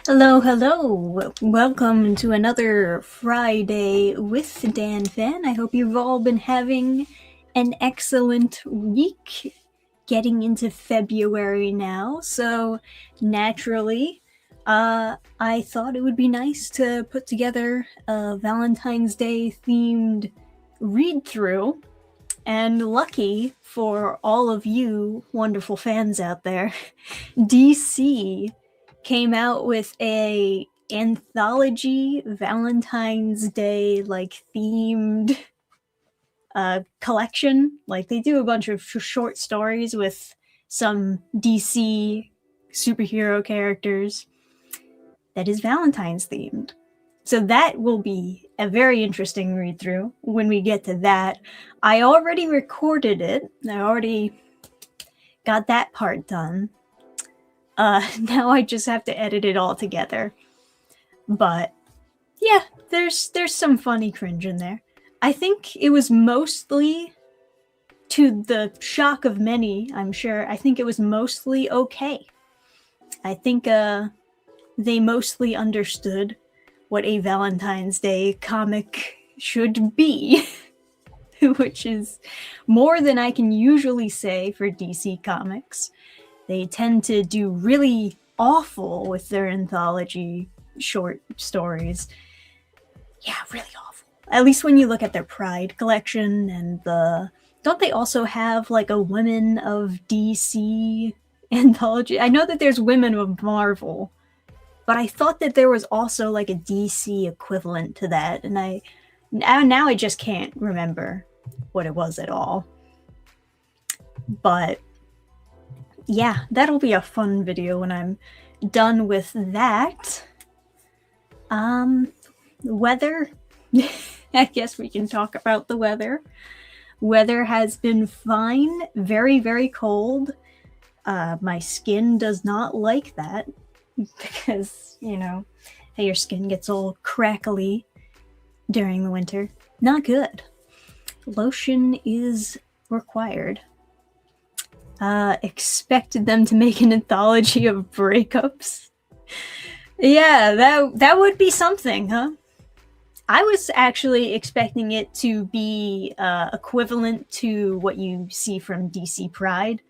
Hello, hello. Welcome to another Friday with Dannphan. I hope you've all been having an excellent week. Getting into February now, so naturally, I thought it would be nice to put together a Valentine's Day themed read through. And lucky for all of you wonderful fans out there, DC came out with a anthology Valentine's Day like themed collection. Like they do a bunch of short stories with some DC superhero characters that is Valentine's themed. So that will be a very interesting read through when we get to that. I already recorded it. I already got that part done. Now I just have to edit it all together. But yeah, there's some funny cringe in there. I think it was mostly, to the shock of many, I'm sure, I think it was mostly okay. I think they mostly understood what a Valentine's Day comic should be, which is more than I can usually say for DC Comics. They tend to do really awful with their anthology short stories. Yeah, really awful. At least when you look at their Pride collection and the. Don't they also have like a Women of DC anthology? I know that there's Women of Marvel, but I thought that there was also like a DC equivalent to that, and now I just can't remember what it was at all. But yeah, that'll be a fun video when I'm done with that. Weather. I guess we can talk about the weather. Weather has been fine, very, very cold. My skin does not like that because, you know, how your skin gets all crackly during the winter. Not good. Lotion is required. Expected them to make an anthology of breakups. Yeah, that would be something, huh? I was actually expecting it to be equivalent to what you see from DC Pride.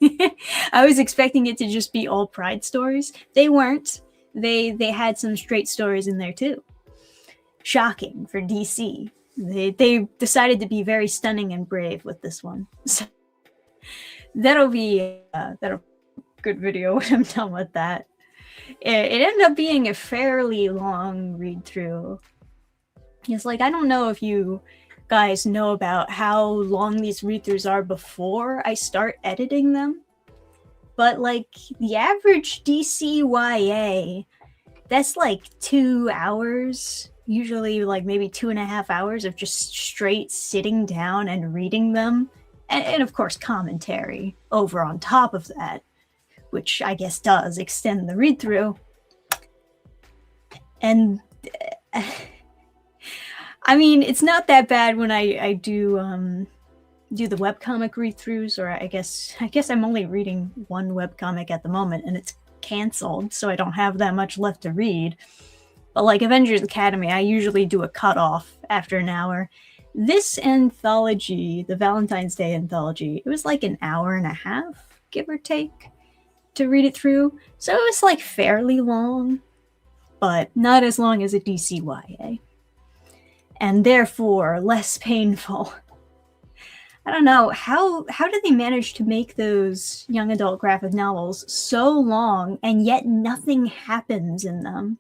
I was expecting it to just be all Pride stories. They weren't. They had some straight stories in there too. Shocking for DC. They decided to be very stunning and brave with this one. So that'll be a good video when I'm done with that. It ended up being a fairly long read through. It's like, I don't know if you guys know about how long these read throughs are before I start editing them, but like the average DCYA, that's like 2 hours, usually like maybe 2.5 hours of just straight sitting down and reading them. And of course, commentary over on top of that, which I guess does extend the read through. And I mean, it's not that bad when I do the webcomic read throughs, or I guess I'm only reading one webcomic at the moment, and it's canceled, so I don't have that much left to read. But like Avengers Academy, I usually do a cutoff after an hour. This anthology, the Valentine's Day anthology, it was like an hour and a half, give or take, to read it through. So it was like fairly long, but not as long as a DCYA. And therefore less painful. I don't know, how did they manage to make those young adult graphic novels so long and yet nothing happens in them?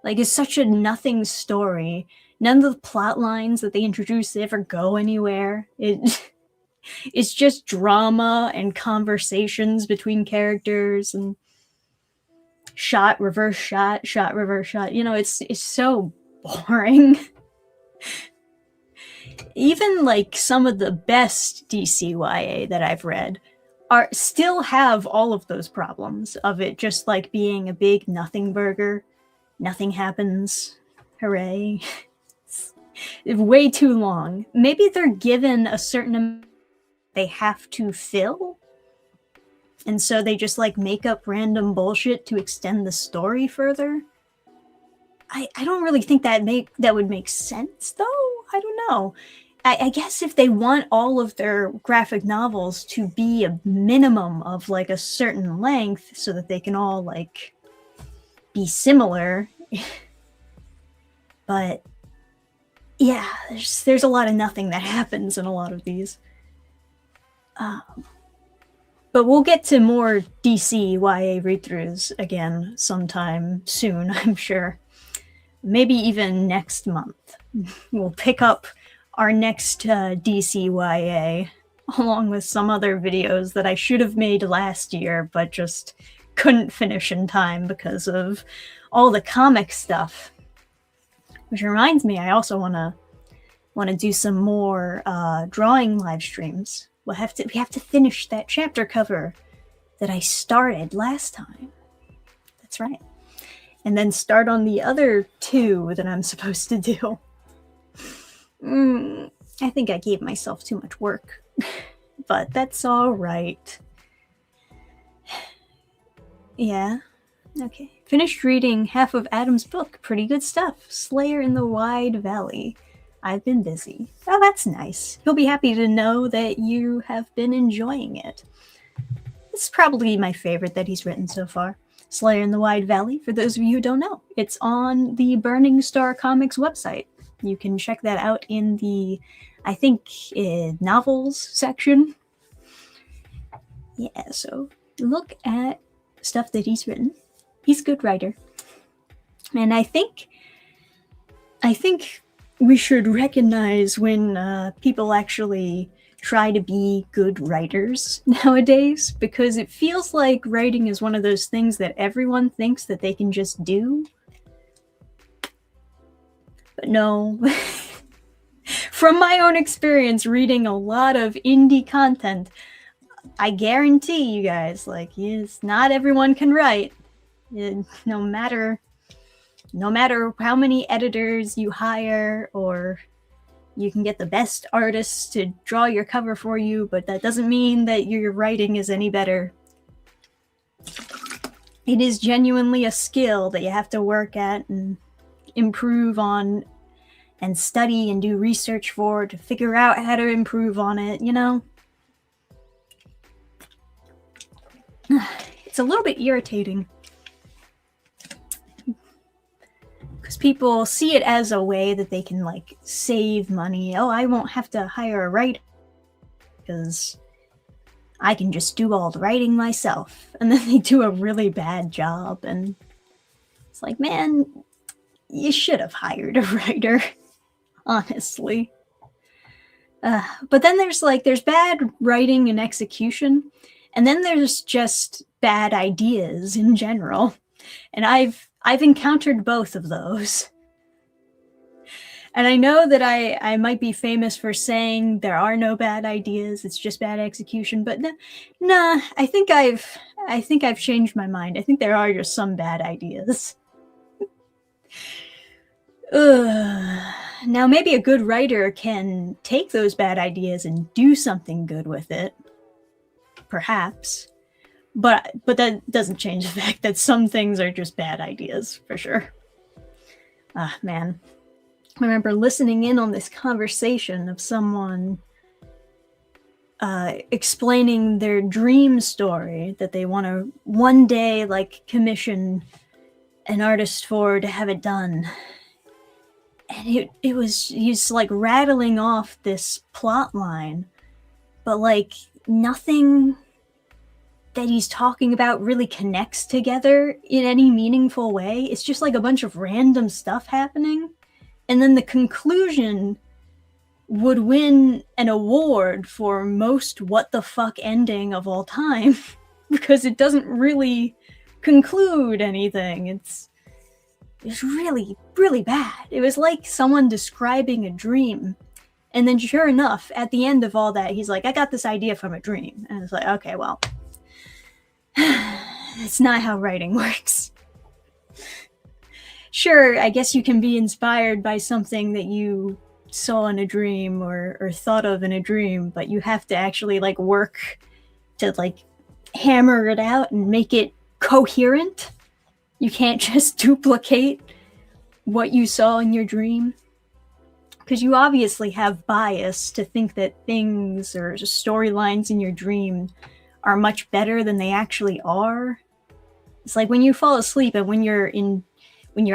Like, it's such a nothing story. None of the plot lines that they introduce ever go anywhere. It's just drama and conversations between characters and shot, reverse shot, shot, reverse shot. You know, it's so boring. Even like some of the best DCYA that I've read are still have all of those problems of it just like being a big nothing burger. Nothing happens. Hooray. It's way too long. Maybe they're given a certain amount they have to fill. and so they just like make up random bullshit to extend the story further. I don't really think that would make sense, though. I don't know. I guess if they want all of their graphic novels to be a minimum of like a certain length so that they can all like be similar. But yeah, there's a lot of nothing that happens in a lot of these. But we'll get to more DC YA read-throughs again sometime soon, I'm sure. Maybe even next month. We'll pick up our next DC YA, along with some other videos that I should have made last year, but just couldn't finish in time because of all the comic stuff. Which reminds me, I also want to do some more drawing live streams. We have to finish that chapter cover that I started last time. That's right. And then start on the other 2 that I'm supposed to do. I think I gave myself too much work, but that's all right. Yeah, okay. Finished reading half of Adam's book. Pretty good stuff. Slayer in the Wide Valley. I've been busy. Oh, that's nice. He'll be happy to know that you have been enjoying it. This is probably my favorite that he's written so far. Slayer in the Wide Valley, for those of you who don't know. It's on the Burning Star Comics website. You can check that out in the, I think, novels section. Yeah, so look at stuff that he's written. He's a good writer. And I think we should recognize when people actually try to be good writers nowadays, because it feels like writing is one of those things that everyone thinks that they can just do. But no. From my own experience reading a lot of indie content, I guarantee you guys, like, yes, not everyone can write. No matter how many editors you hire, or you can get the best artists to draw your cover for you, but that doesn't mean that your writing is any better. It is genuinely a skill that you have to work at and improve on and study and do research for to figure out how to improve on it, you know? It's a little bit irritating because people see it as a way that they can like save money. Oh, I won't have to hire a writer because I can just do all the writing myself. And then they do a really bad job, and it's like, man, you should have hired a writer, honestly. But then there's bad writing and execution, and then there's just bad ideas in general. And I've encountered both of those. And I know that I might be famous for saying there are no bad ideas, it's just bad execution, but nah, I think I've changed my mind. I think there are just some bad ideas. Now maybe a good writer can take those bad ideas and do something good with it. Perhaps. But that doesn't change the fact that some things are just bad ideas, for sure. Man. I remember listening in on this conversation of someone explaining their dream story that they want to one day like commission an artist for to have it done. And he's like rattling off this plot line, but like nothing that he's talking about really connects together in any meaningful way. It's just like a bunch of random stuff happening. And then the conclusion would win an award for most what the fuck ending of all time because it doesn't really conclude anything. It's really, really bad. It was like someone describing a dream. And then sure enough, at the end of all that, he's like, I got this idea from a dream. And it's like, okay, well, it's not how writing works. Sure, I guess you can be inspired by something that you saw in a dream or thought of in a dream, but you have to actually like work to like hammer it out and make it coherent. You can't just duplicate what you saw in your dream. Because you obviously have bias to think that things or storylines in your dream are much better than they actually are. It's like when you fall asleep and when you're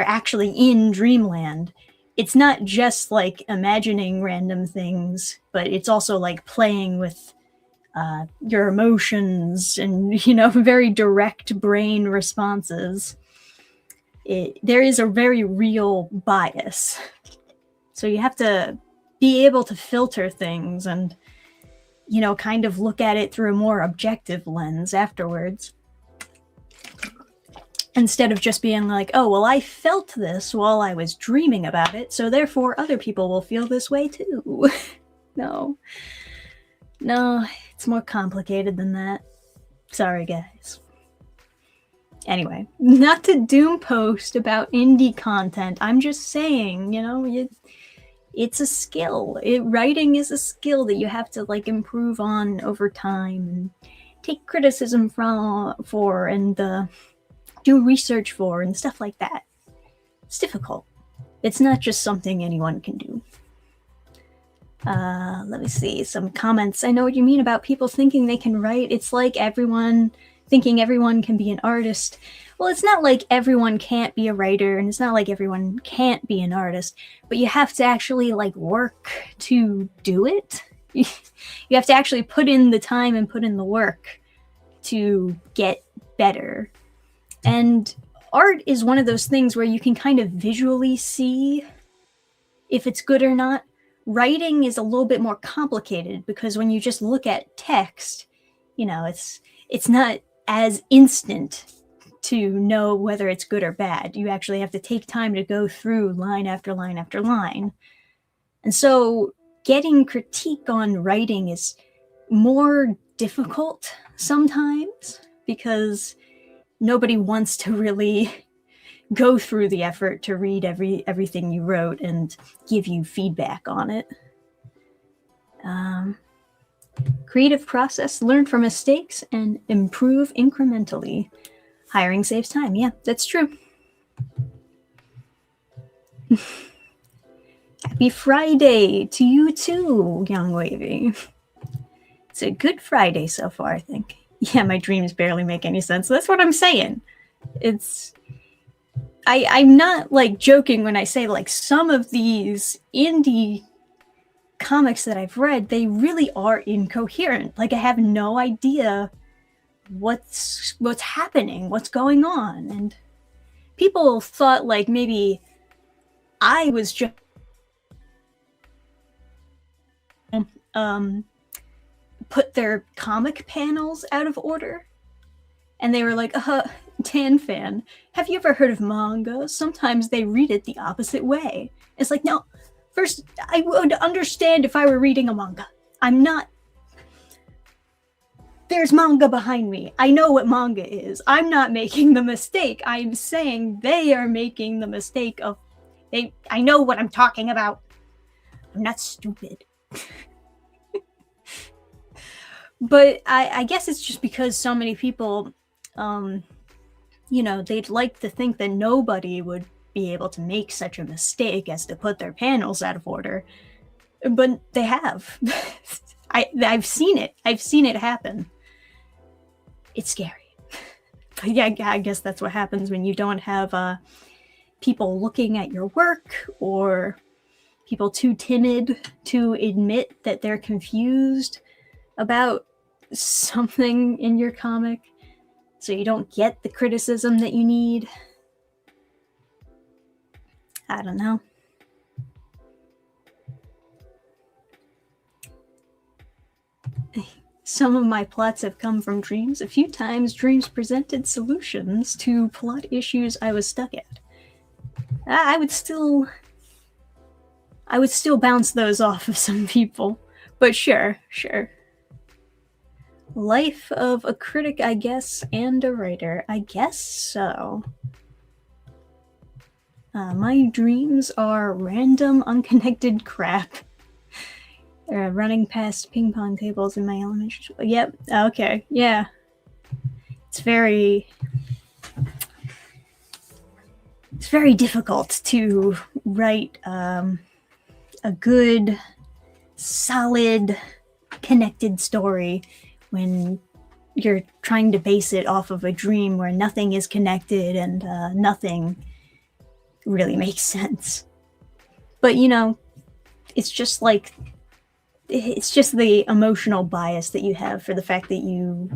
actually in dreamland, it's not just like imagining random things, but it's also like playing with your emotions and, very direct brain responses. There is a very real bias. So you have to be able to filter things and, kind of look at it through a more objective lens afterwards. Instead of just being like, oh, well, I felt this while I was dreaming about it, so therefore other people will feel this way too. No, it's more complicated than that. Sorry, guys. Anyway, not to doom post about indie content. I'm just saying, it's a skill. Writing is a skill that you have to improve on over time and take criticism for and do research for and stuff like that. It's difficult. It's not just something anyone can do. Let me see some comments. I know what you mean about people thinking they can write. It's like everyone thinking everyone can be an artist. Well, it's not like everyone can't be a writer, and it's not like everyone can't be an artist, but you have to actually work to do it. You have to actually put in the time and put in the work to get better. And art is one of those things where you can kind of visually see if it's good or not. Writing is a little bit more complicated because when you just look at text, it's not as instant to know whether it's good or bad. You actually have to take time to go through line after line after line. And so getting critique on writing is more difficult sometimes because nobody wants to really go through the effort to read everything you wrote and give you feedback on it. Creative process, learn from mistakes and improve incrementally. Hiring saves time. Yeah, that's true. Happy Friday to you too, Young Wavy. It's a good Friday so far, I think. Yeah, my dreams barely make any sense. That's what I'm saying. I'm not joking when I say some of these indie comics that I've read, they really are incoherent. I have no idea what's happening, what's going on. And people thought maybe I was just put their comic panels out of order. And they were like, Dannphan, have you ever heard of manga? Sometimes they read it the opposite way. It's like, no, first, I would understand if I were reading a manga. I'm not. There's manga behind me. I know what manga is. I'm not making the mistake. I'm saying they are making the mistake of. I know what I'm talking about. I'm not stupid. But I guess it's just because so many people, they'd like to think that nobody would be able to make such a mistake as to put their panels out of order. But they have. I've seen it. I've seen it happen. It's scary. But yeah, I guess that's what happens when you don't have people looking at your work or people too timid to admit that they're confused about something in your comic, so you don't get the criticism that you need. I don't know. Some of my plots have come from dreams. A few times dreams presented solutions to plot issues I was stuck at. I would still bounce those off of some people, but sure. Life of a critic, I guess, and a writer. I guess so. My dreams are random, unconnected crap. Running past ping pong tables in my elementary school. Yep, okay, yeah. it's very difficult to write a good, solid, connected story when you're trying to base it off of a dream where nothing is connected and nothing really makes sense. But it's just the emotional bias that you have for the fact that you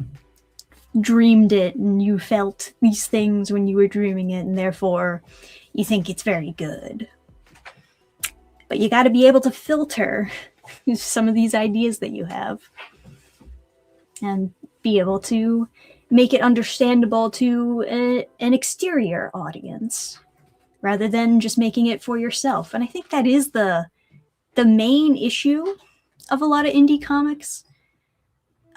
dreamed it and you felt these things when you were dreaming it, and therefore you think it's very good. But you got to be able to filter some of these ideas that you have and be able to make it understandable to an exterior audience rather than just making it for yourself. And I think that is the main issue of a lot of indie comics.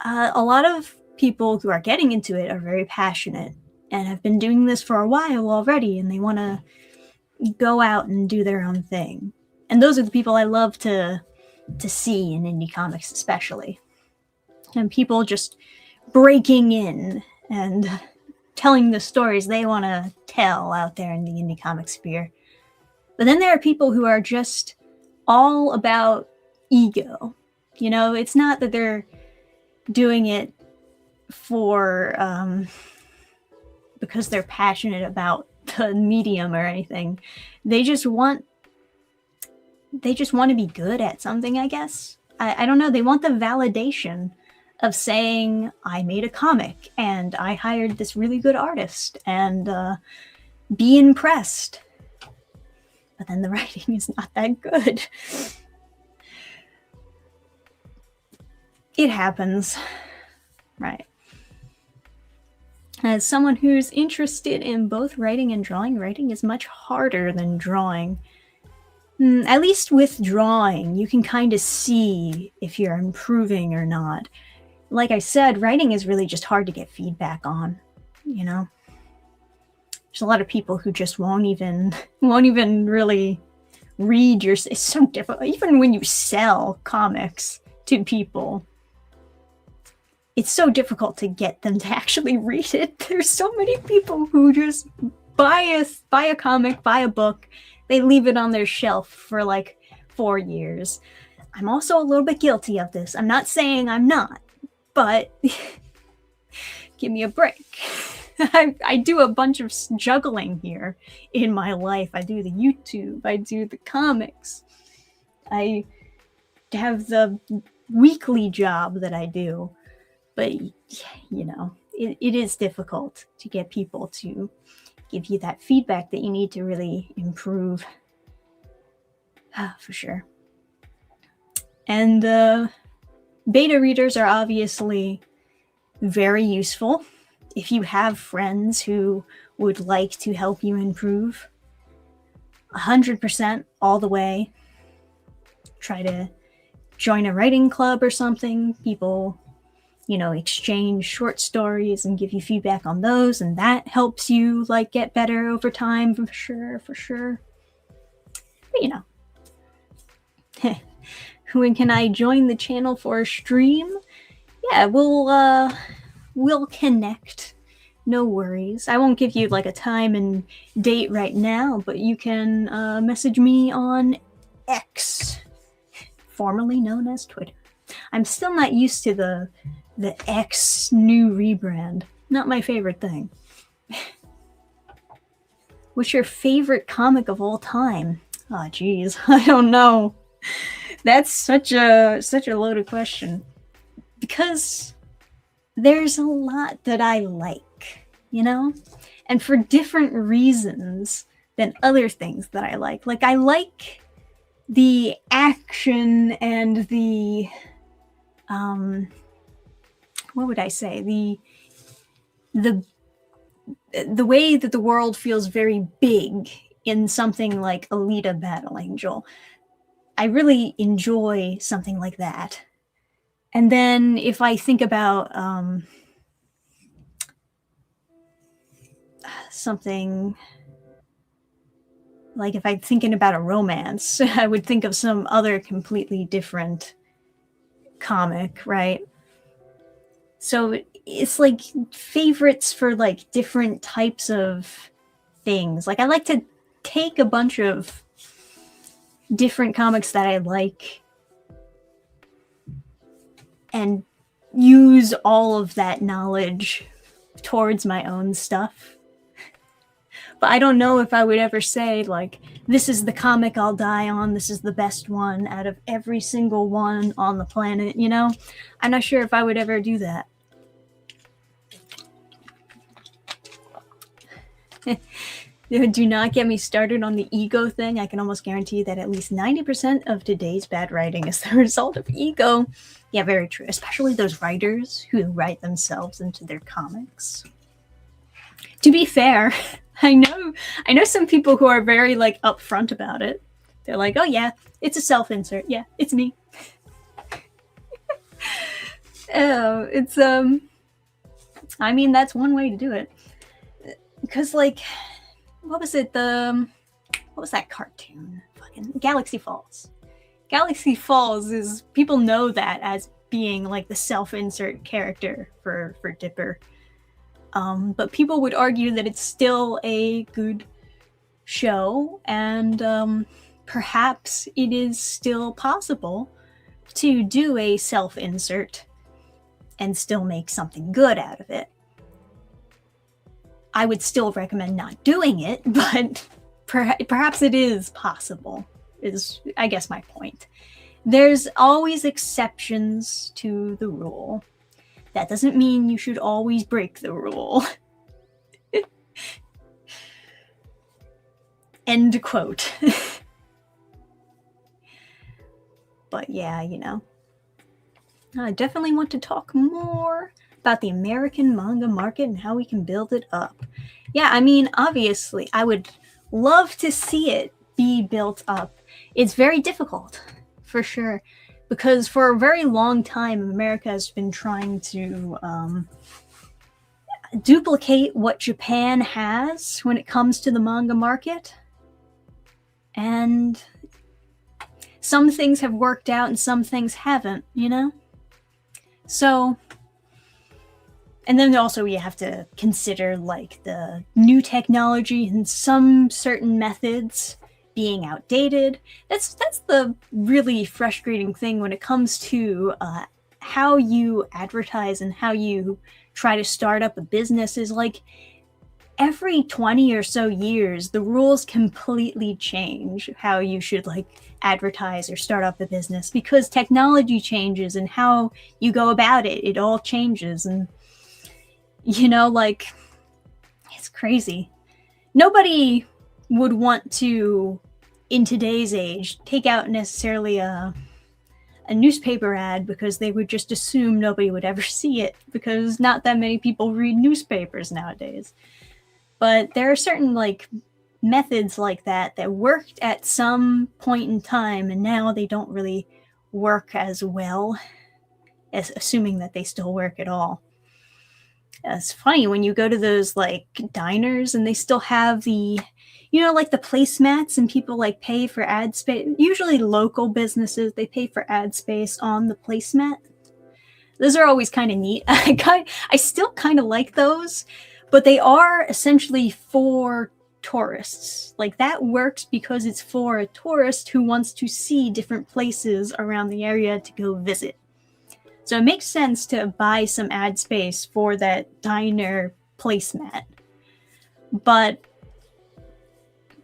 A lot of people who are getting into it are very passionate and have been doing this for a while already, and they want to go out and do their own thing. And those are the people I love to see in indie comics, especially. And people just breaking in and telling the stories they want to tell out there in the indie comic sphere. But then there are people who are just all about ego. It's not that they're doing it for because they're passionate about the medium or anything. They just want to be good at something, I guess. I don't know. They want the validation of saying, I made a comic and I hired this really good artist, and be impressed. But then the writing is not that good. It happens, right? As someone who's interested in both writing and drawing, writing is much harder than drawing. At least with drawing, you can kind of see if you're improving or not. Like I said, writing is really just hard to get feedback on, There's a lot of people who just won't even really read your... It's so difficult. Even when you sell comics to people, it's so difficult to get them to actually read it. There's so many people who just buy a comic, buy a book, they leave it on their shelf for like 4 years. I'm also a little bit guilty of this. I'm not saying I'm not, but give me a break. I do a bunch of juggling here in my life. I do the YouTube, I do the comics, I have the weekly job that I do. But, it is difficult to get people to give you that feedback that you need to really improve. For sure. And beta readers are obviously very useful. If you have friends who would like to help you improve, 100% all the way. Try to join a writing club or something. People, exchange short stories and give you feedback on those, and that helps you get better over time, for sure. But when can I join the channel for a stream? Yeah, we'll connect. No worries. I won't give you a time and date right now, but you can message me on X, formerly known as Twitter. I'm still not used to the X new rebrand. Not my favorite thing. What's your favorite comic of all time? Oh, geez. I don't know. That's such a loaded question. Because there's a lot that I like, and for different reasons than other things that I like. I like the action and the, what would I say? The way that the world feels very big in something like Alita Battle Angel. I really enjoy something like that. And then if I think about something if I'm thinking about a romance, I would think of some other completely different comic, right? So it's like favorites for like different types of things. Like I like to take a bunch of different comics that I like and use all of that knowledge towards my own stuff. But I don't know if I would ever say, like, this is the comic I'll die on, this is the best one out of every single one on the planet, you know? I'm not sure if I would ever do that. Do not get me started on the ego thing. I can almost guarantee that at least 90% of today's bad writing is the result of ego. Yeah, very true. Especially those writers who write themselves into their comics. To be fair, I know some people who are very like upfront about it. They're like, "Oh yeah, it's a self-insert. Yeah, it's me." Oh, it's I mean, that's one way to do it. Because like, what was it? What was that cartoon? Fucking Galaxy Falls. Galaxy Falls is, people know that as being like the self-insert character for Dipper. But people would argue that it's still a good show, and perhaps it is still possible to do a self-insert and still make something good out of it. I would still recommend not doing it, but perhaps it is possible, is, I guess, my point. There's always exceptions to the rule. That doesn't mean you should always break the rule. End quote. But yeah, you know, I definitely want to talk more about the American manga market and how we can build it up. Yeah, I mean, obviously, I would love to see it be built up. It's very difficult, for sure, because for a very long time, America has been trying to duplicate what Japan has when it comes to the manga market. And some things have worked out and some things haven't, you know? So, and then also you have to consider like the new technology and some certain methods being outdated. That's the really frustrating thing when it comes to how you advertise and how you try to start up a business. Is like every 20 or so years, the rules completely change how you should like advertise or start up a business, because technology changes and how you go about it. It all changes. And, you know, like, it's crazy. Nobody would want to, in today's age, take out necessarily a newspaper ad, because they would just assume nobody would ever see it, because not that many people read newspapers nowadays. But there are certain like methods like that worked at some point in time, and now they don't really work as well, as assuming that they still work at all. It's funny when you go to those like diners and they still have the, you know, like the placemats, and people like pay for ad space. Usually local businesses, they pay for ad space on the placemat. Those are always kind of neat. I still kind of like those, but they are essentially for tourists. Like, that works because it's for a tourist who wants to see different places around the area to go visit. So it makes sense to buy some ad space for that diner placemat. But,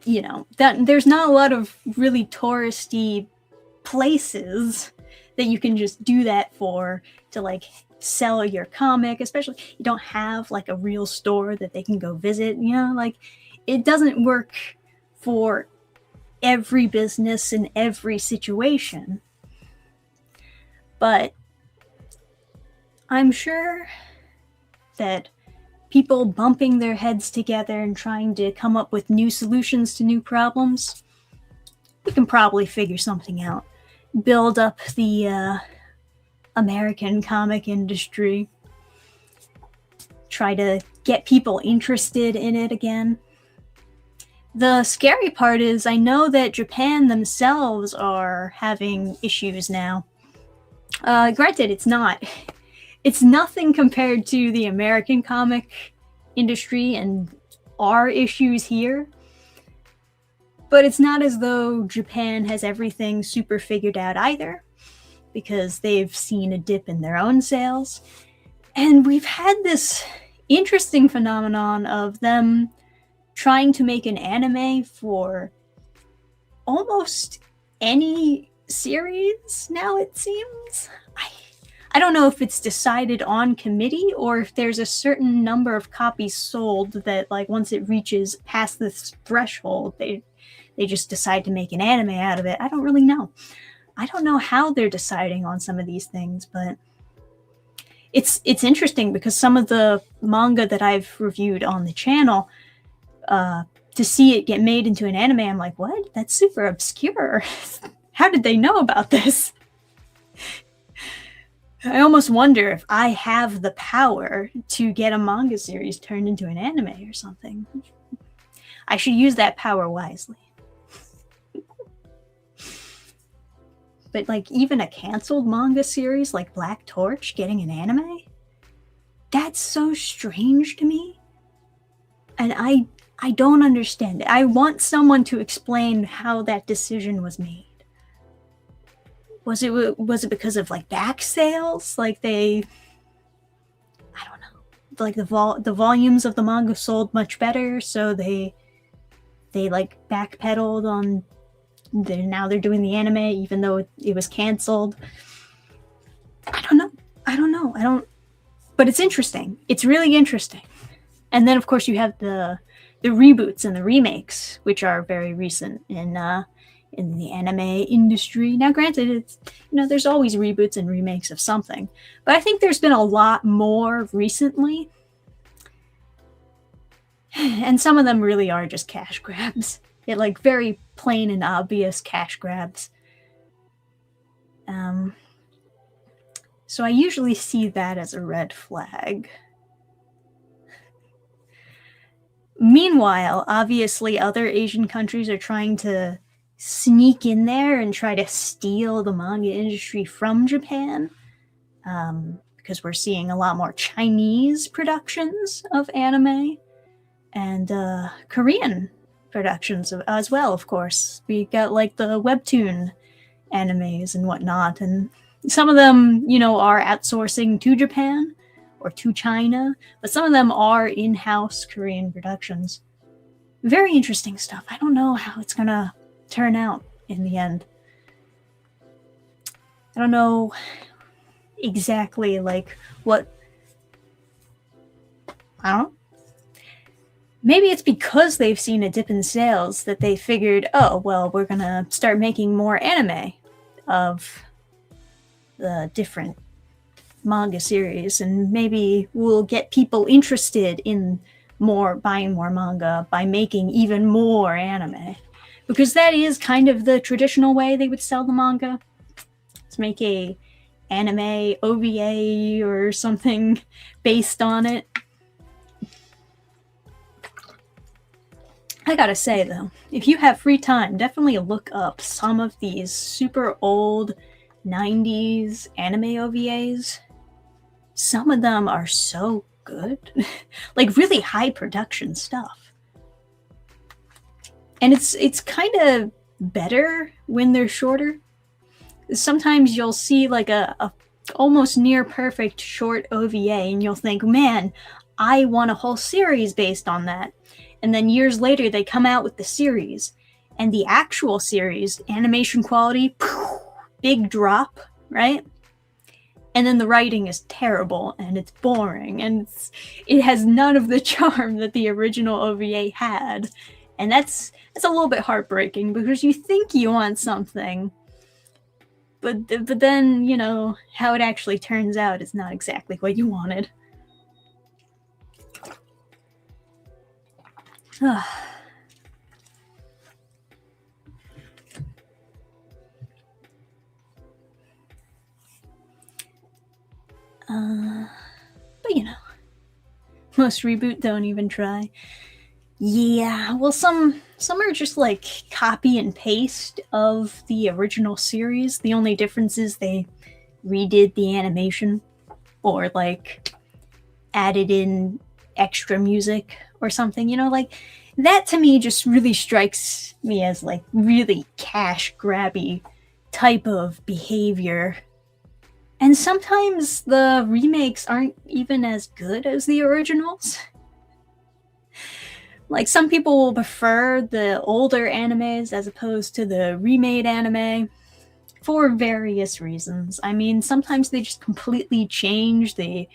you know, there's not a lot of really touristy places that you can just do that for, to like sell your comic. Especially, you don't have like a real store that they can go visit, you know, like it doesn't work for every business in every situation. But I'm sure that people bumping their heads together and trying to come up with new solutions to new problems, we can probably figure something out. Build up the American comic industry. Try to get people interested in it again. The scary part is, I know that Japan themselves are having issues now. Granted, it's not it's nothing compared to the American comic industry and our issues here. But it's not as though Japan has everything super figured out either, because they've seen a dip in their own sales. And we've had this interesting phenomenon of them trying to make an anime for almost any series now, it seems. I don't know if it's decided on committee or if there's a certain number of copies sold that, like, once it reaches past this threshold, they just decide to make an anime out of it. I don't really know. I don't know how they're deciding on some of these things, but it's interesting because some of the manga that I've reviewed on the channel, to see it get made into an anime, I'm like, what? That's super obscure. How did they know about this? I almost wonder if I have the power to get a manga series turned into an anime or something. I should use that power wisely. But, like, even a canceled manga series like Black Torch getting an anime? That's so strange to me. And I don't understand it. I want someone to explain how that decision was made. Was it because of, like, back sales? Like, I don't know. Like, the volumes of the manga sold much better, so they like backpedaled on. Now they're doing the anime even though it was canceled. I don't know. But it's interesting. It's really interesting. And then, of course, you have the reboots and the remakes, which are very recent in the anime industry. Now, granted, it's, there's always reboots and remakes of something, but I think there's been a lot more recently, and some of them really are just cash grabs. They're, like, very plain and obvious cash grabs. So I usually see that as a red flag. Meanwhile, obviously, other Asian countries are trying to sneak in there and try to steal the manga industry from Japan, because we're seeing a lot more Chinese productions of anime and Korean productions as well, of course. We got, like, the webtoon animes and whatnot, and some of them, are outsourcing to Japan or to China, but some of them are in-house Korean productions. Very interesting stuff. I don't know how it's gonna turn out in the end. I don't know exactly, like, what... I don't know. Maybe it's because they've seen a dip in sales that they figured, oh, well, we're gonna start making more anime of the different manga series, and maybe we'll get people interested in buying more manga by making even more anime. Because that is kind of the traditional way they would sell the manga. To make a anime OVA or something based on it. I gotta say, though, if you have free time, definitely look up some of these super old 90s anime OVAs. Some of them are so good. Like, really high production stuff. And it's kind of better when they're shorter. Sometimes you'll see, like, a almost near perfect short OVA, and you'll think, man, I want a whole series based on that. And then years later, they come out with the series, and the actual series, animation quality, big drop, right? And then the writing is terrible, and it's boring, and it has none of the charm that the original OVA had. And that's a little bit heartbreaking, because you think you want something, but then, how it actually turns out is not exactly what you wanted. But most reboot don't even try. Yeah, well, some are just, like, copy and paste of the original series. The only difference is they redid the animation. or like added in extra music or something, you know, like that to me just really strikes me as like really cash grabby type of behavior. And sometimes the remakes aren't even as good as the originals. Like some people will prefer the older animes as opposed to the remade anime for various reasons. I mean, sometimes they just completely change the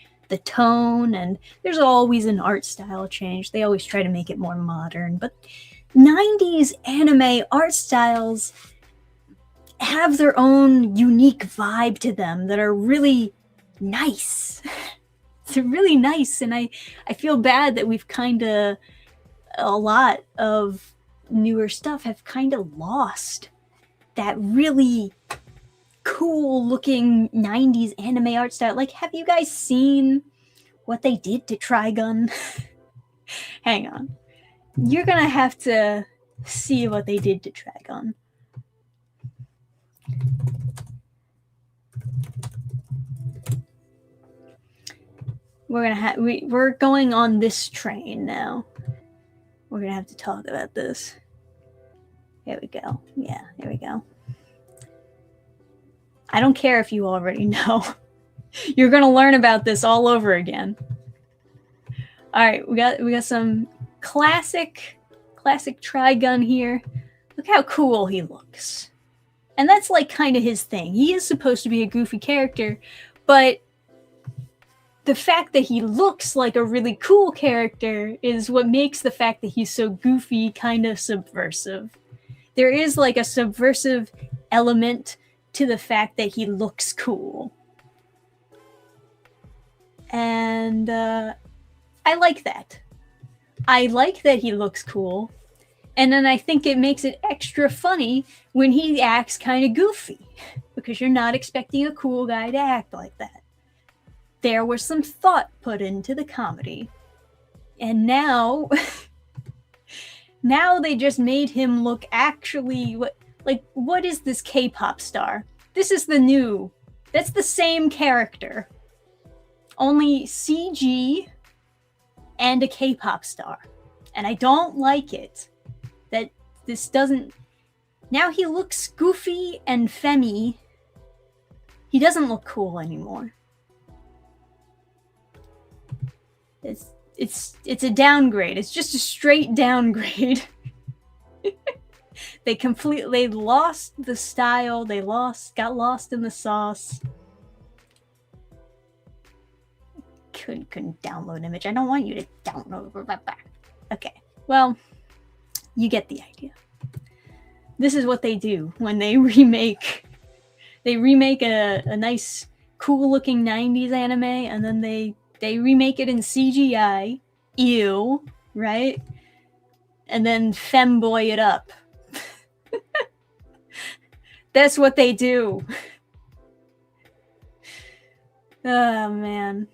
tone, and there's always an art style change. They always try to make it more modern, but 90s anime art styles have their own unique vibe to them that are really nice. They're really nice, and I feel bad that we've kind of, a lot of newer stuff have kind of lost that really cool looking 90s anime art style. Like, have you guys seen what they did to Trigun? Hang on. You're gonna have to see what they did to Trigun. We're going on this train now. We're gonna have to talk about this. Here we go. Yeah, here we go. I don't care if you already know. You're gonna learn about this all over again. All right, we got some classic Trigun here. Look how cool he looks. And that's like kind of his thing. He is supposed to be a goofy character, but the fact that he looks like a really cool character is what makes the fact that he's so goofy kind of subversive. There is like a subversive element to the fact that he looks cool. And I like that. I like that he looks cool. And then I think it makes it extra funny when he acts kind of goofy, because you're not expecting a cool guy to act like that. There was some thought put into the comedy. And now, now they just made him look actually, what is this K-pop star? This is that's the same character. Only CG and a K-pop star. And I don't like it that this doesn't, now he looks goofy and femmy. He doesn't look cool anymore. It's a downgrade. It's just a straight downgrade. They lost the style. Got lost in the sauce. Couldn't download image. I don't want you to download. Okay, well, you get the idea. This is what they do when they remake. They remake a nice, cool-looking 90s anime, and then they remake it in CGI. Ew, right? And then femboy it up. That's what they do. Oh, man.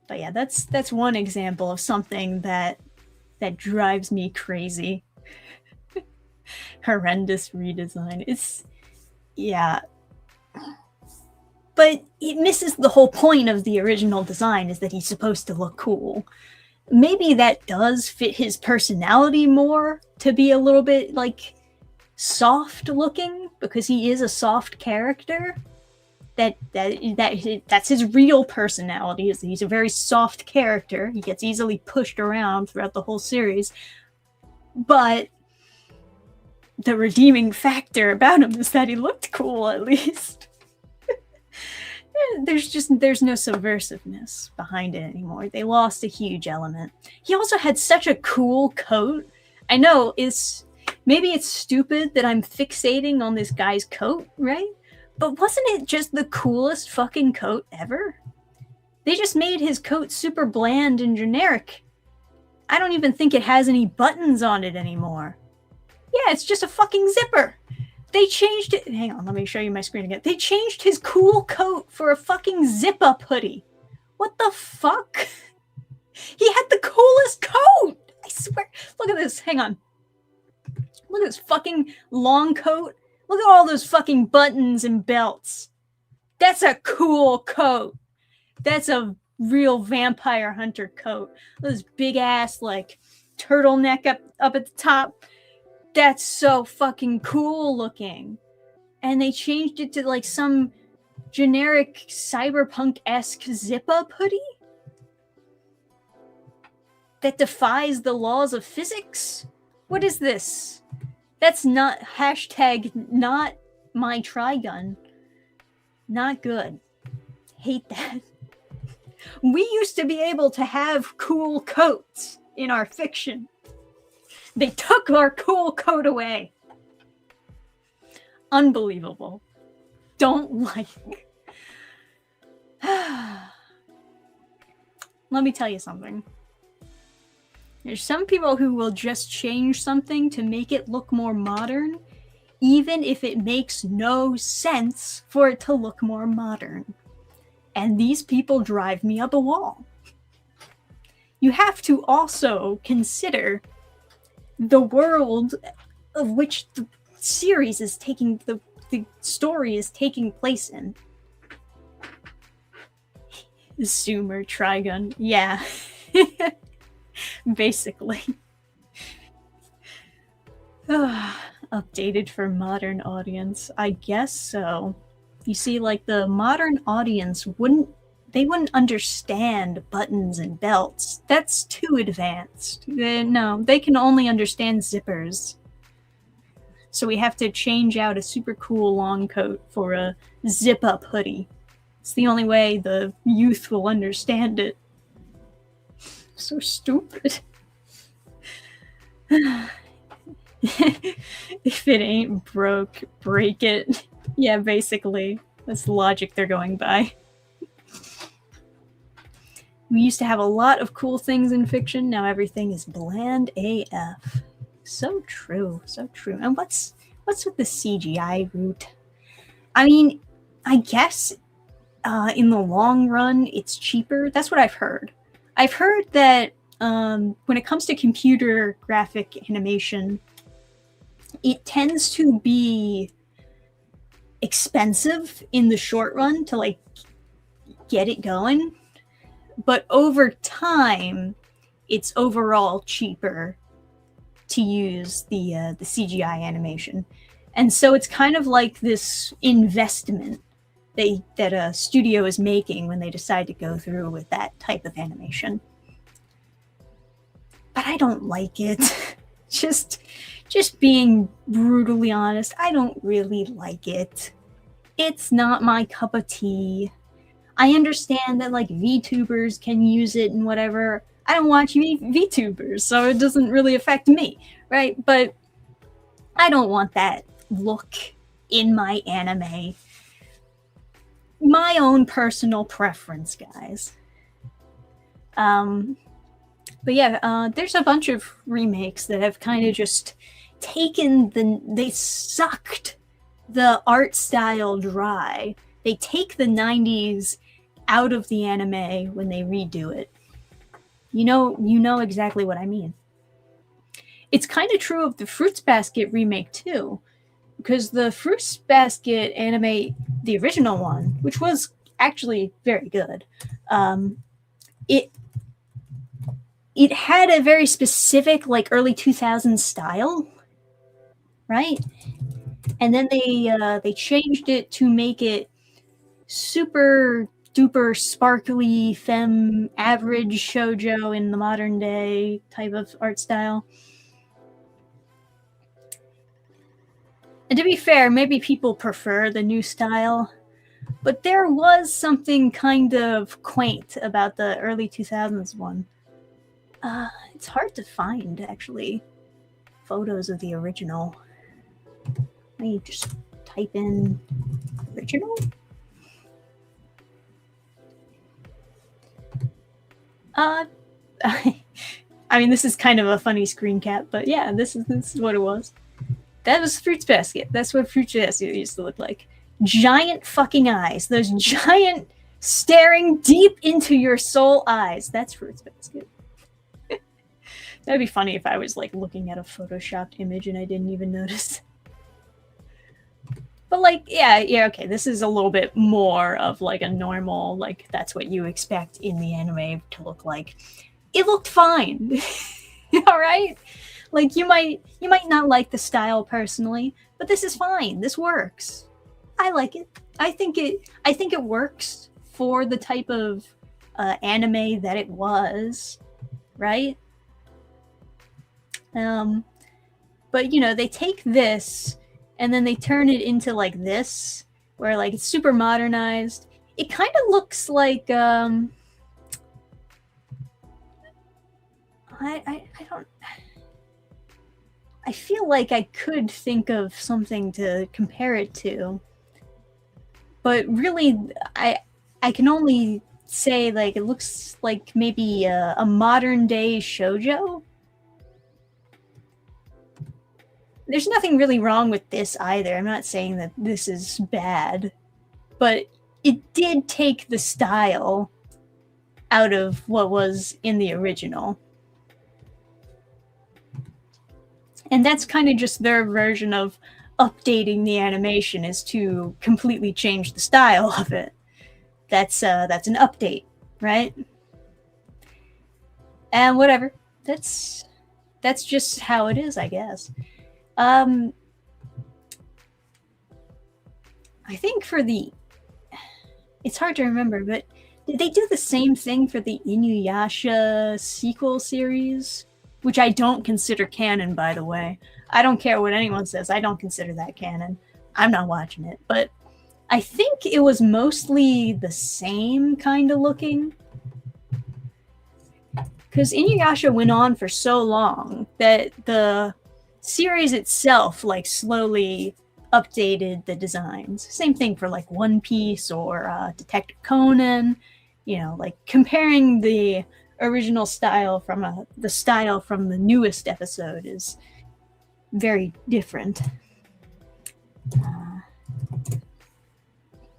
But yeah, that's one example of something that drives me crazy. Horrendous redesign. Yeah. But it misses the whole point of the original design, is that he's supposed to look cool. Maybe that does fit his personality more, to be a little bit like soft looking, because he is a soft character. That's his real personality, is that he's a very soft character. He gets easily pushed around throughout the whole series. But the redeeming factor about him is that he looked cool, at least. There's no subversiveness behind it anymore. They lost a huge element. He also had such a cool coat. I know maybe it's stupid that I'm fixating on this guy's coat, right? But wasn't it just the coolest fucking coat ever? They just made his coat super bland and generic. I don't even think it has any buttons on it anymore. Yeah, it's just a fucking zipper. They changed it. Hang on, let me show you my screen again. They changed his cool coat for a fucking zip-up hoodie. What the fuck? He had the coolest coat! I swear. Look at this. Hang on. Look at this fucking long coat. Look at all those fucking buttons and belts. That's a cool coat. That's a real vampire hunter coat. Those big ass like turtleneck up at the top. That's so fucking cool looking. And they changed it to like some generic cyberpunk-esque zip-up hoodie that defies the laws of physics? What is this? That's not hashtag not my Trigun. Not good. Hate that. We used to be able to have cool coats in our fiction. They took our cool coat away. Unbelievable. Don't like. Let me tell you something. There's some people who will just change something to make it look more modern, even if it makes no sense for it to look more modern. And these people drive me up a wall. You have to also consider the world of which the series is taking, the story is taking place in. Zoomer Trigun, yeah. Basically. Updated for modern audience. I guess so. You see, like, the modern audience wouldn't understand buttons and belts. That's too advanced. No, they can only understand zippers. So we have to change out a super cool long coat for a zip-up hoodie. It's the only way the youth will understand it. So stupid. If it ain't broke, break it. Yeah, basically. That's the logic they're going by. We used to have a lot of cool things in fiction. Now everything is bland AF. So true. So true. And what's with the CGI route? I mean, I guess in the long run, it's cheaper. That's what I've heard. I've heard that when it comes to computer graphic animation, it tends to be expensive in the short run to like get it going, but over time, it's overall cheaper to use the CGI animation, and so it's kind of like this investment that a studio is making when they decide to go through with that type of animation. But I don't like it. just being brutally honest, I don't really like it. It's not my cup of tea. I understand that like VTubers can use it and whatever. I don't watch VTubers, so it doesn't really affect me, right? But I don't want that look in my anime. My own personal preference, guys. But yeah, there's a bunch of remakes that have kind of just taken they sucked the art style dry. They take the 90s out of the anime when they redo it. You know exactly what I mean. It's kind of true of the Fruits Basket remake too, because the Fruits Basket anime, the original one, which was actually very good, it had a very specific like early 2000s style, right? And then they changed it to make it super duper sparkly femme average shoujo in the modern day type of art style. And to be fair, maybe people prefer the new style, but there was something kind of quaint about the early 2000s one. It's hard to find, actually, photos of the original. Let me just type in original. I mean, this is kind of a funny screen cap, but yeah, this is what it was. That was Fruits Basket. That's what Fruits Basket used to look like. Giant fucking eyes. Those giant, staring deep into your soul eyes. That's Fruits Basket. That'd be funny if I was like looking at a photoshopped image and I didn't even notice. But like, yeah, okay, this is a little bit more of like a normal, like that's what you expect in the anime to look like. It looked fine. All right? Like you might not like the style personally, but this is fine. This works. I like it. I think it works for the type of anime that it was, right? But you know, they take this and then they turn it into like this, where like it's super modernized. It kind of looks like I don't. I feel like I could think of something to compare it to, but really, I can only say like it looks like maybe a modern day shoujo. There's nothing really wrong with this either. I'm not saying that this is bad, but it did take the style out of what was in the original. And that's kind of just their version of updating the animation, is to completely change the style of it. That's an update, right? And whatever. That's just how it is, I guess. I think for the, it's hard to remember, but did they do the same thing for the Inuyasha sequel series? Which I don't consider canon, by the way. I don't care what anyone says. I don't consider that canon. I'm not watching it. But I think it was mostly the same kind of looking. Because Inuyasha went on for so long that the series itself like slowly updated the designs. Same thing for like One Piece or Detective Conan. You know, like comparing the original style from the style from the newest episode is very different.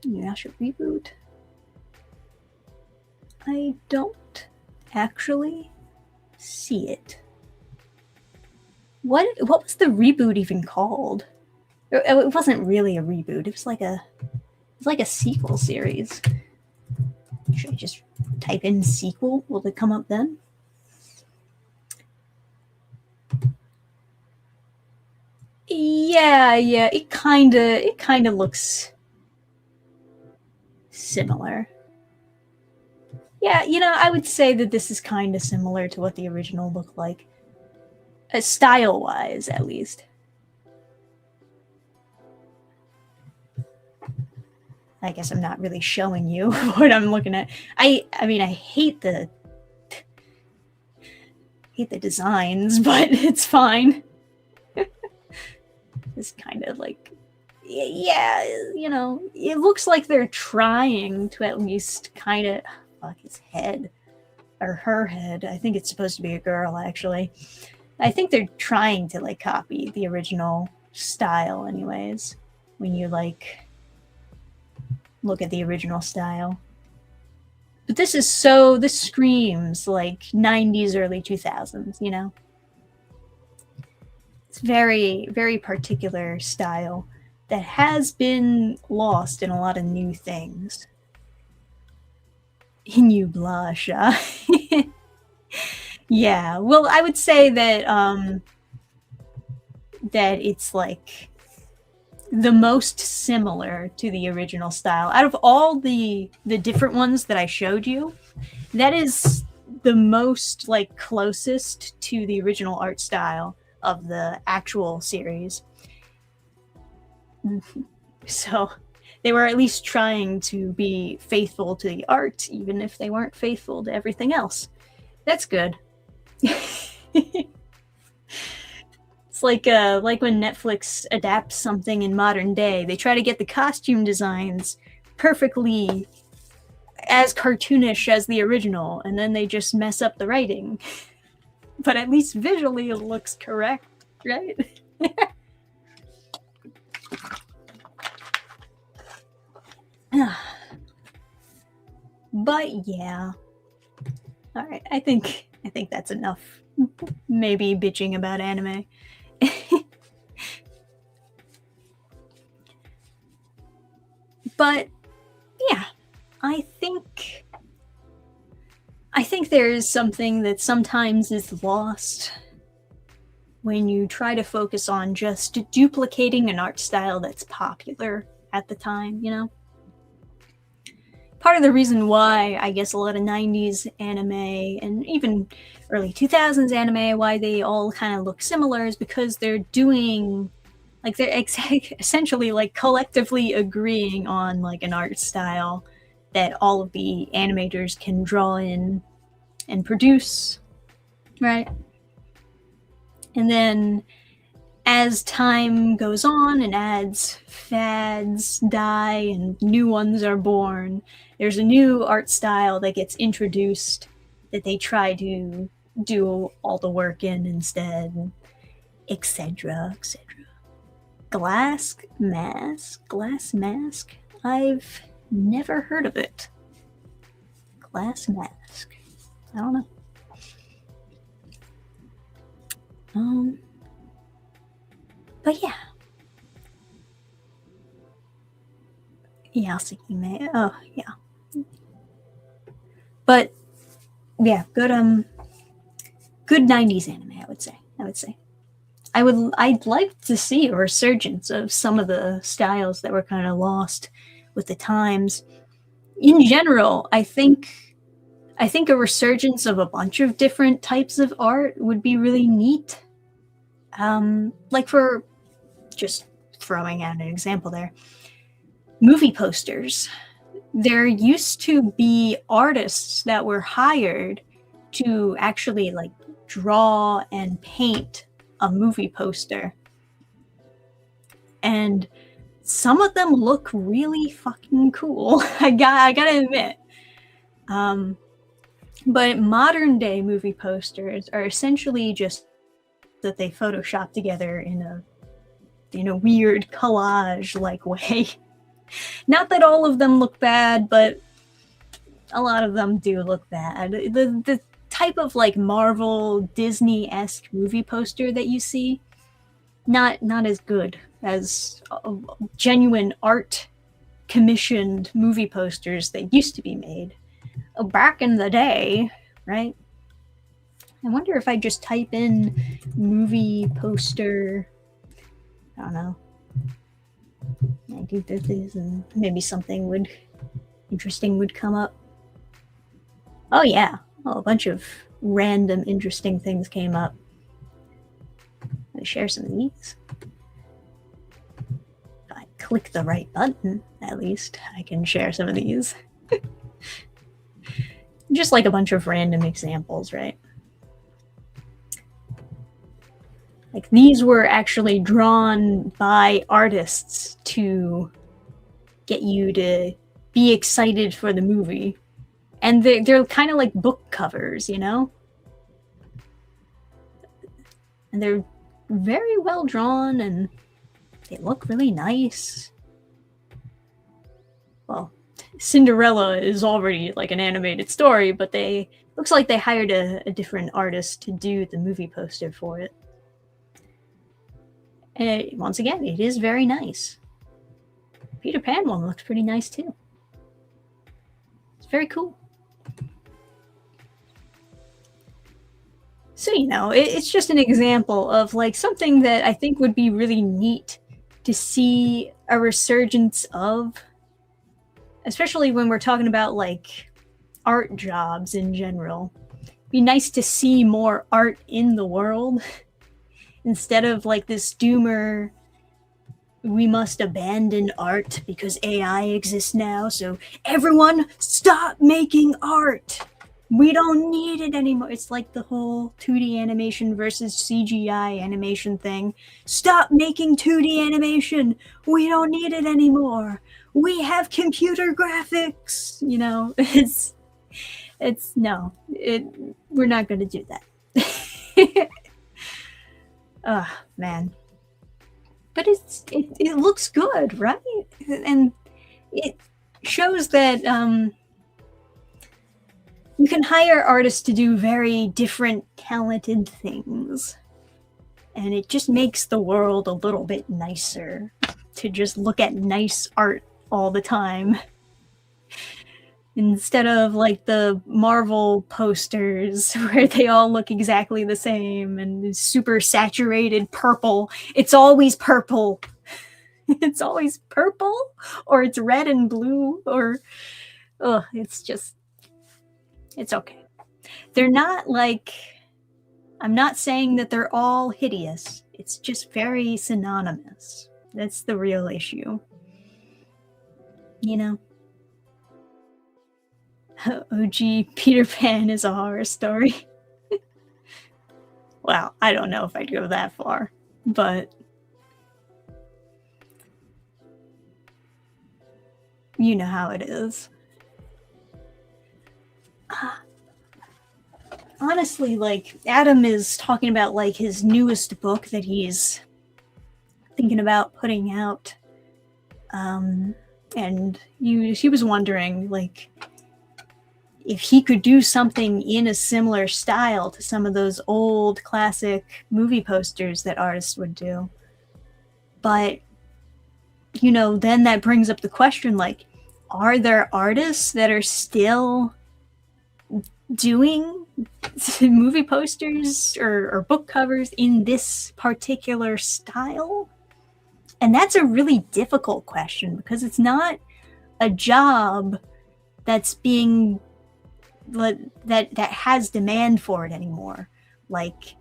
Inuyasha reboot. I don't actually see it. What was the reboot even called? It wasn't really a reboot. It was like a sequel series. Should I just type in sequel? Will it come up then? Yeah, it kinda looks similar. Yeah, you know, I would say that this is kind of similar to what the original looked like. Style-wise, at least. I guess I'm not really showing you what I'm looking at. I mean, I hate the designs, but it's fine. It's kind of like, yeah, you know, it looks like they're trying to at least kind of, fuck, his head, or her head. I think it's supposed to be a girl, actually. I think they're trying to like copy the original style anyways, when you like look at the original style. But this screams like 90s, early 2000s, you know? It's very, very particular style that has been lost in a lot of new things. Inuyasha. Yeah, well, I would say that that it's like the most similar to the original style. Out of all the different ones that I showed you, that is the most like closest to the original art style of the actual series. So they were at least trying to be faithful to the art, even if they weren't faithful to everything else. That's good. It's like when Netflix adapts something in modern day, they try to get the costume designs perfectly as cartoonish as the original, and then they just mess up the writing. But at least visually it looks correct, right? But yeah. All right, I think that's enough. Maybe bitching about anime. But yeah, I think there is something that sometimes is lost when you try to focus on just duplicating an art style that's popular at the time, you know? Part of the reason why I guess a lot of 90s anime and even early 2000s anime, why they all kind of look similar, is because they're doing, like, they're essentially like collectively agreeing on like an art style that all of the animators can draw in and produce, right? And then as time goes on and as fads die and new ones are born, there's a new art style that gets introduced that they try to do all the work in instead, etc., etc. Glass mask? I've never heard of it. Glass mask. I don't know. But yeah. Yasukime. Oh, yeah. But yeah, good 90s anime, I would say. I'd like to see a resurgence of some of the styles that were kind of lost with the times. In general, I think a resurgence of a bunch of different types of art would be really neat. Like, for just throwing out an example there, movie posters. There used to be artists that were hired to actually like draw and paint a movie poster. And some of them look really fucking cool. I gotta admit. But modern day movie posters are essentially just that they Photoshop together in a weird collage-like way. Not that all of them look bad, but a lot of them do look bad. The type of like Marvel, Disney-esque movie poster that you see, not as good as genuine art commissioned movie posters that used to be made back in the day, right? I wonder if I just type in movie poster, I don't know, 1950s, and maybe something interesting would come up. Oh yeah, a bunch of random interesting things came up. I'm gonna share some of these. If I click the right button, at least, I can share some of these. Just like a bunch of random examples, right? Like, these were actually drawn by artists to get you to be excited for the movie. And they're kind of like book covers, you know? And they're very well drawn and they look really nice. Well, Cinderella is already like an animated story, but looks like they hired a different artist to do the movie poster for it. And once again, it is very nice. Peter Pan one looks pretty nice too. It's very cool. So, it's just an example of like something that I think would be really neat to see a resurgence of, especially when we're talking about like art jobs in general. It'd be nice to see more art in the world instead of like this doomer, we must abandon art because AI exists now, so everyone stop making art. We don't need it anymore. It's like the whole 2D animation versus CGI animation thing. Stop making 2D animation. We don't need it anymore. We have computer graphics. We're not going to do that. Man. But it looks good, right? And it shows that you can hire artists to do very different, talented things. And it just makes the world a little bit nicer to just look at nice art all the time. Instead of like the Marvel posters where they all look exactly the same and super saturated purple, it's always purple. It's always purple, or it's red and blue, or it's just, it's okay. They're not like, I'm not saying that they're all hideous. It's just very synonymous. That's the real issue. You know? OG Peter Pan is a horror story. Well, I don't know if I'd go that far, but you know how it is. Honestly, like, Adam is talking about like his newest book that he's thinking about putting out. And he was wondering, like, if he could do something in a similar style to some of those old classic movie posters that artists would do. But, you know, then that brings up the question, like, are there artists that are still doing movie posters or book covers in this particular style? And that's a really difficult question because it's not a job that's being that has demand for it anymore. Like,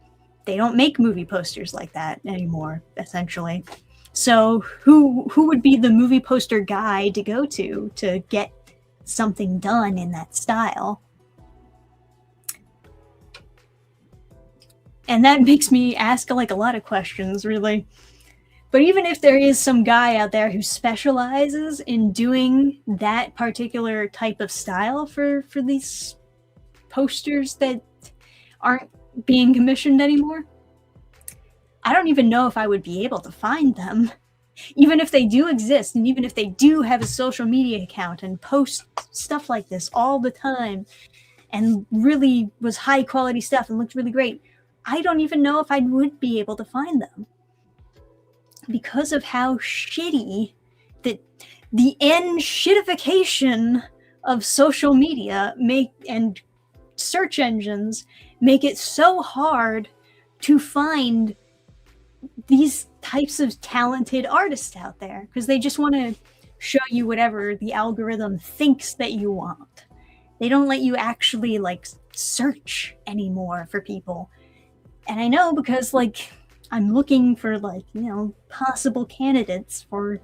they don't make movie posters like that anymore, essentially. So who would be the movie poster guy to go to get something done in that style? And that makes me ask like a lot of questions, really. But even if there is some guy out there who specializes in doing that particular type of style for these posters that aren't being commissioned anymore, I don't even know if I would be able to find them. Even if they do exist, and even if they do have a social media account and post stuff like this all the time, and really was high quality stuff and looked really great, I don't even know if I would be able to find them. Because of how shitty the end shitification of social media and search engines make it so hard to find these types of talented artists out there, because they just want to show you whatever the algorithm thinks that you want. They don't let you actually like search anymore for people. And I know because like I'm looking for like, you know, possible candidates for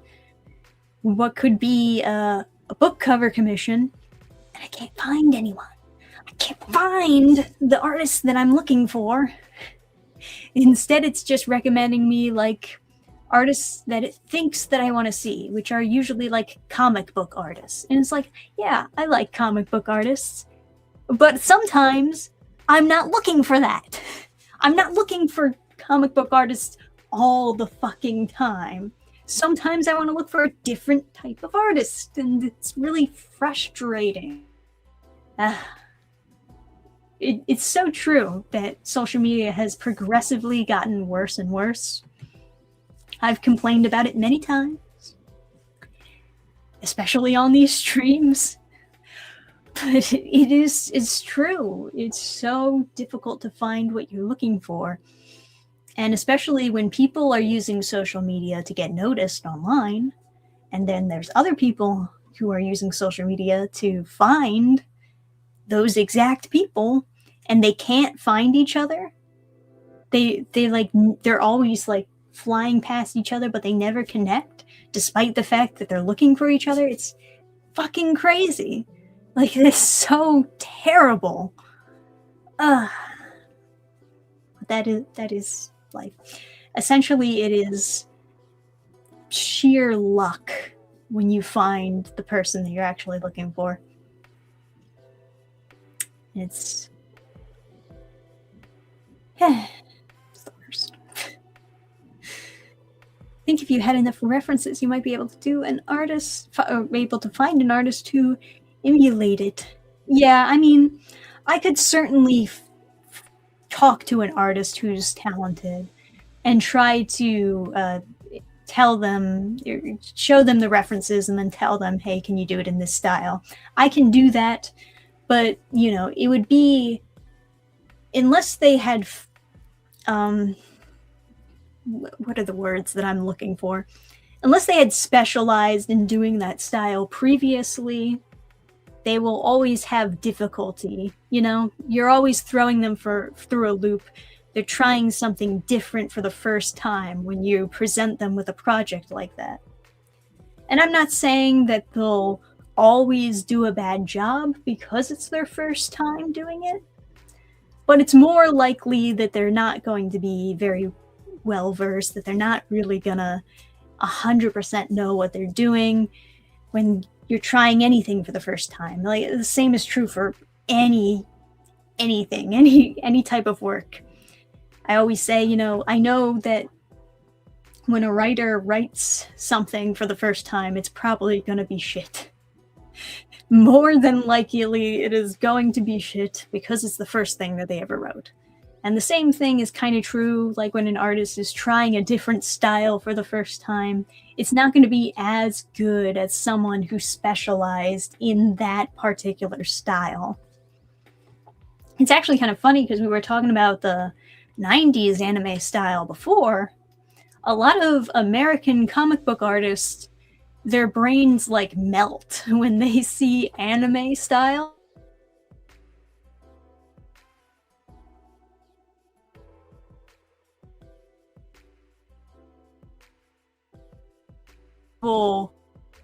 what could be a book cover commission, and I can't find anyone. I can't find the artists that I'm looking for. Instead, it's just recommending me like artists that it thinks that I want to see, which are usually like comic book artists. And it's like, yeah, I like comic book artists, but sometimes I'm not looking for that. I'm not looking for comic book artists all the fucking time. Sometimes I want to look for a different type of artist, and it's really frustrating. It's so true that social media has progressively gotten worse and worse. I've complained about it many times, especially on these streams. But it's true. It's so difficult to find what you're looking for. And especially when people are using social media to get noticed online, and then there's other people who are using social media to find those exact people, and they can't find each other. They're always like flying past each other, but they never connect, despite the fact that they're looking for each other. It's fucking crazy. Like, it's so terrible. That is life. Essentially, it is sheer luck when you find the person that you're actually looking for. It's the worst. I think if you had enough references, you might be able to do an artist, or able to find an artist who emulate it. Yeah, I mean, I could certainly talk to an artist who's talented and try to tell them, show them the references and then tell them, hey, can you do it in this style? I can do that, but, you know, it would be, unless they had, what are the words that I'm looking for? Unless they had specialized in doing that style previously, they will always have difficulty. You know, you're always throwing them through a loop. They're trying something different for the first time when you present them with a project like that. And I'm not saying that they'll always do a bad job because it's their first time doing it, but it's more likely that they're not going to be very well versed, that they're not really gonna 100% know what they're doing when you're trying anything for the first time. Like, the same is true for anything, any type of work. I always say, you know, I know that when a writer writes something for the first time, it's probably going to be shit. More than likely, it is going to be shit because it's the first thing that they ever wrote. And the same thing is kind of true, like when an artist is trying a different style for the first time, it's not going to be as good as someone who specialized in that particular style. It's actually kind of funny because we were talking about the 90s anime style before. A lot of American comic book artists, their brains like melt when they see anime style.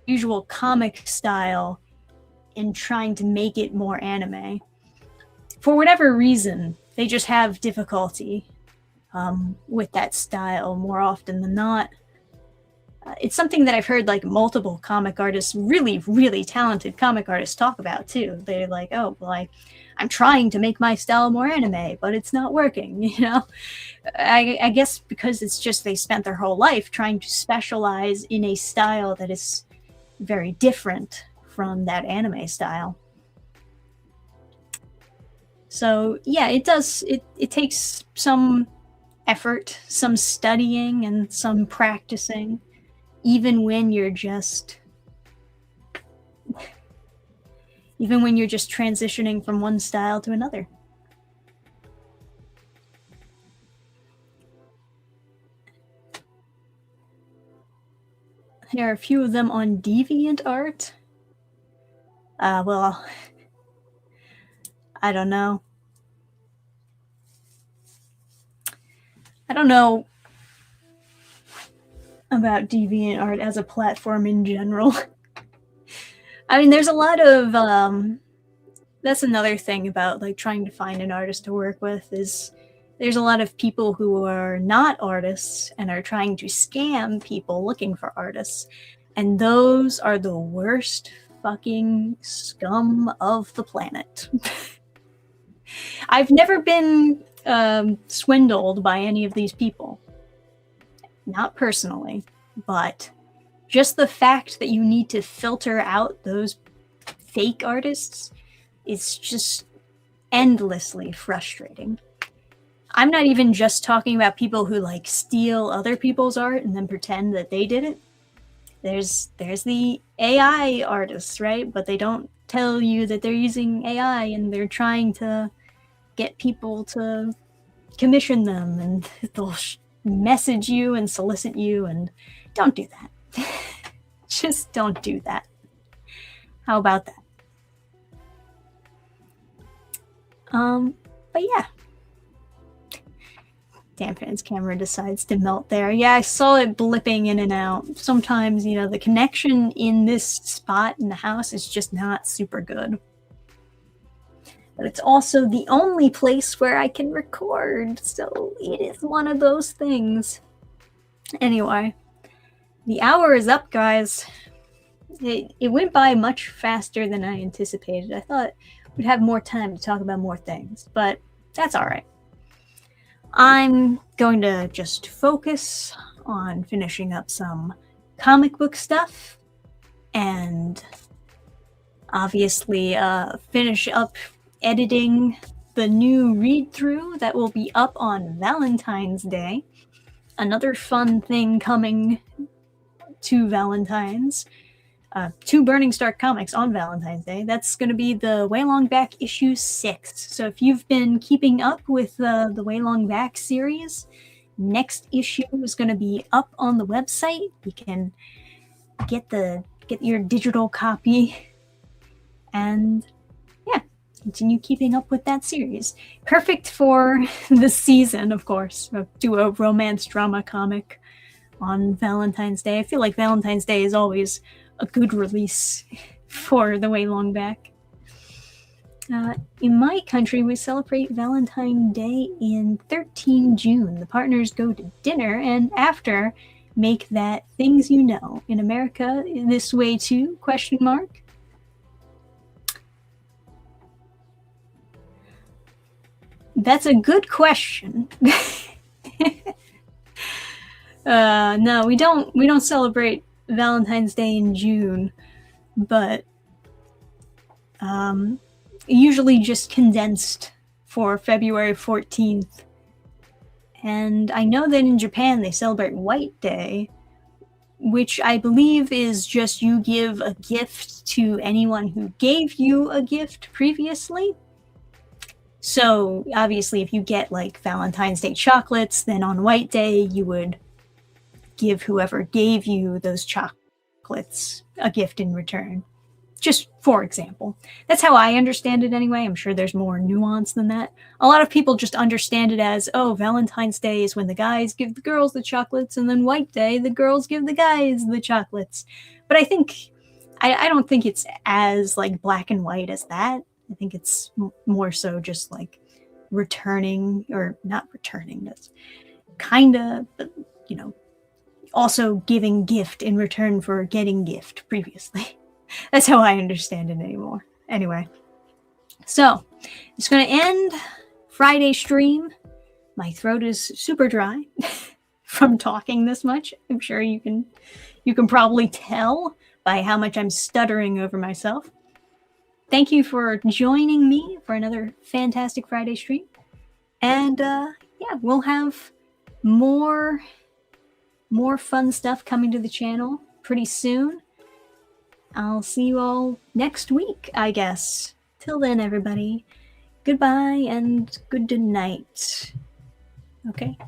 Usual comic style in trying to make it more anime. For whatever reason, they just have difficulty with that style more often than not. It's something that I've heard like multiple comic artists, really, really talented comic artists, talk about too. They're like, oh, well, I'm trying to make my style more anime, but it's not working, you know? I guess because it's just they spent their whole life trying to specialize in a style that is very different from that anime style. So yeah, it takes some effort, some studying, and some practicing, even when you're just transitioning from one style to another. There are a few of them on DeviantArt. Well, I don't know. I don't know about DeviantArt as a platform in general. I mean, there's a lot of that's another thing about like trying to find an artist to work with, is there's a lot of people who are not artists and are trying to scam people looking for artists, and those are the worst fucking scum of the planet. I've never been swindled by any of these people. Not personally, but just the fact that you need to filter out those fake artists is just endlessly frustrating. I'm not even just talking about people who like steal other people's art and then pretend that they did it. There's the AI artists, right? But they don't tell you that they're using AI and they're trying to get people to commission them, and they'll message you and solicit you, and don't do that. Just don't do that. How about that? But yeah. Dannphan's camera decides to melt there. Yeah, I saw it blipping in and out. Sometimes, you know, the connection in this spot in the house is just not super good. But it's also the only place where I can record, so it is one of those things. Anyway, the hour is up, guys. It went by much faster than I anticipated. I thought we'd have more time to talk about more things, but that's all right. I'm going to just focus on finishing up some comic book stuff and obviously finish up editing the new read-through that will be up on Valentine's Day. Another fun thing coming two Valentines, two Burning Star comics on Valentine's Day. That's going to be the Way Long Back issue 6. So if you've been keeping up with the Way Long Back series, next issue is going to be up on the website. You can get your digital copy and continue keeping up with that series. Perfect for the season, of course. Do a romance drama comic on Valentine's Day. I feel like Valentine's Day is always a good release for the Way Long Back. In my country, we celebrate Valentine's Day in 13 June. The partners go to dinner and after make that things you know. In America, this way too, ? That's a good question. No, we don't celebrate Valentine's Day in June, but usually just condensed for February 14th. And I know that in Japan they celebrate White Day, which I believe is just you give a gift to anyone who gave you a gift previously. So obviously if you get like Valentine's Day chocolates, then on White Day you would give whoever gave you those chocolates a gift in return. Just for example. That's how I understand it anyway. I'm sure there's more nuance than that. A lot of people just understand it as, oh, Valentine's Day is when the guys give the girls the chocolates, and then White Day, the girls give the guys the chocolates. But I don't think it's as like black and white as that. I think it's more so just like returning, or not returning, that's kind of, you know, also giving gift in return for getting gift previously. That's how I understand it anymore. Anyway, so it's going to end Friday stream. My throat is super dry from talking this much. I'm sure you can probably tell by how much I'm stuttering over myself. Thank you for joining me for another fantastic Friday stream. And yeah, we'll have more fun stuff coming to the channel pretty soon. I'll see you all next week, I guess. Till then, everybody, goodbye and good night. Okay.